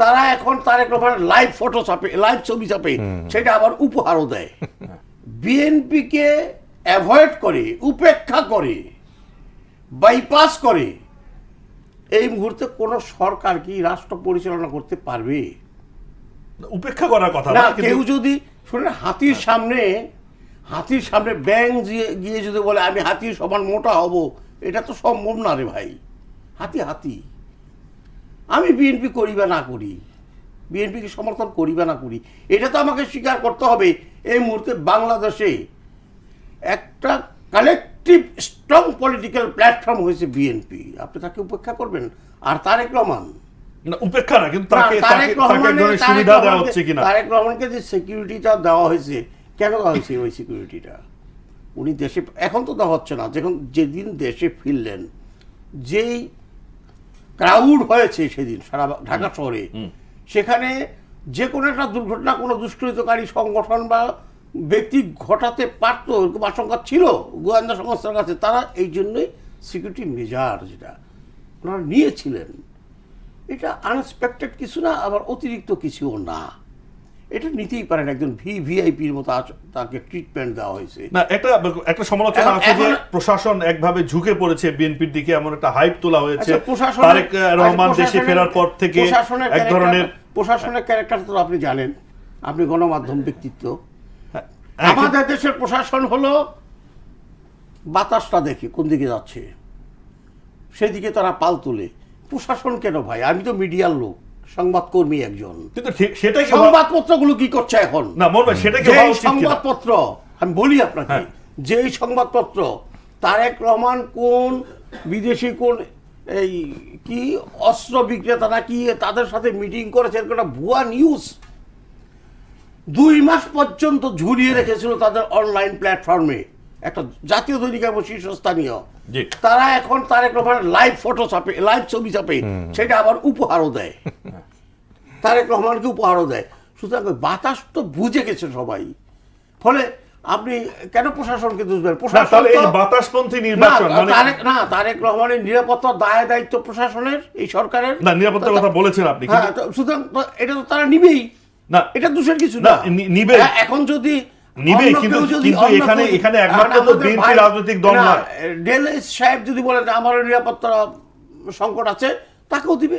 তারা এখন তারেক রহমানের লাইভ ফটো ছাপে, লাইভ ছবি ছাপে, সেটা আবার উপহারও দেয়। বিএনপিকে অ্যাভয়েড করে, উপেক্ষা করে, বাইপাস করে এই মুহূর্তে কোন সরকার কি রাষ্ট্র পরিচালনা করতে পারবে? উপেক্ষা করার কথা না। কেউ যদি শুনে হাতির সামনে ব্যাং গিয়ে যদি বলে আমি হাতির সমান মোটা হব, এটা তো সম্ভব না রে ভাই। হাতি আমি বিএনপি করি বা না করি, বিএনপিকে সমর্থন করি বা না করি, এটা তো আমাকে স্বীকার করতে হবে। এই মুহূর্তে বাংলাদেশে একটা কালেকটিভ স্ট্রং পলিটিক্যাল প্ল্যাটফর্ম হয়েছে বিএনপি। আপনি তাকে উপেক্ষা করবেন? আর তারেক রহমান উপেক্ষা না, কিন্তু তারেক রহমানকে যে সিকিউরিটিটা দেওয়া হয়েছে, কেন দেওয়া হয়েছে ওই সিকিউরিটিটা? উনি দেশে এখন তো দেওয়া হচ্ছে না, যেদিন দেশে ফিরলেন, যেই ক্রাউড হয়েছে সেদিন সারা ঢাকা শহরে, সেখানে যে কোনো একটা দুর্ঘটনা কোনো দুষ্কৃতকারী সংগঠন বা ব্যক্তি ঘটাতে পারত এরকম আশঙ্কা ছিল গোয়েন্দা সংস্থার কাছে। তারা এই জন্যই সিকিউরিটি মেজার যেটা ওনারা নিয়েছিলেন, এটা আনএক্সপেক্টেড কিছু না, আবার অতিরিক্ত কিছুও না। এটা নিতেই পারেন, একজন ভিআইপির মতো তাকে ট্রিটমেন্ট দেওয়া হয়েছে। না, একটা সমালোচনা আছে যে প্রশাসন একভাবে ঝুঁকে পড়েছে বিএনপির দিকে, এমন একটা হাইপ তোলা হয়েছে তারেক রহমান দেশে ফেরার পর থেকে। এক ধরনের প্রশাসনের ক্যারেক্টার তো আপনি জানেন, আপনি গণমাধ্যম ব্যক্তিত্ব। আমাদের দেশের প্রশাসন হলো বাতাসটা দেখে কোন দিকে যাচ্ছে সেদিকে তারা পাল তোলে। প্রশাসন কেন ভাই? আমি তো মিডিয়ার লোক, সংবাদকর্মী একজন, কিন্তু সেটাই সংবাদপত্রগুলো কি করছে এখন? না মরবে সেটাকে সংবাদপত্র আমি বলি আপনাকে, যে সংবাদপত্র তারেক রহমান কোন বিদেশি কোন এই কি অস্ত্র বিক্রেতা নাকি তাদের সাথে মিটিং করেছে, একটা ভুয়া নিউজ 2 মাস পর্যন্ত ঝুলিয়ে রেখেছিল তাদের অনলাইন প্ল্যাটফর্মে, একটা জাতীয় দৈনিক এবং শীর্ষস্থানীয়। তারা এখন তারেক রহমানের লাইভ ফটো ছাপে, লাইভ ছবি ছাপে, সেটা আবার উপহারও দেয়, তারেক রহমানকে উপহারও দেয়। সুতরাং বাতাস তো বুঝে গেছে সবাই। ফলে আপনি কেন প্রশাসনকে দুষবেন? বাতাসপন্থী নির্বাচন না, তারেক রহমানের নিরাপত্তার দায় দায়িত্ব প্রশাসনের, এই সরকারের নিরাপত্তার কথা বলেছেন আপনি। সুতরাং এটা তো তারা নিবেই না, এটা দোষের কিছু না, নিবে। এখন যদি নিবে, কিন্তু এখানে একমাত্র তো বিএনপি রাজনৈতিক দল না। ডেল সাহেব যদি বলেন আমার নিরাপত্তা সংকট আছে, তাকেও দিবে।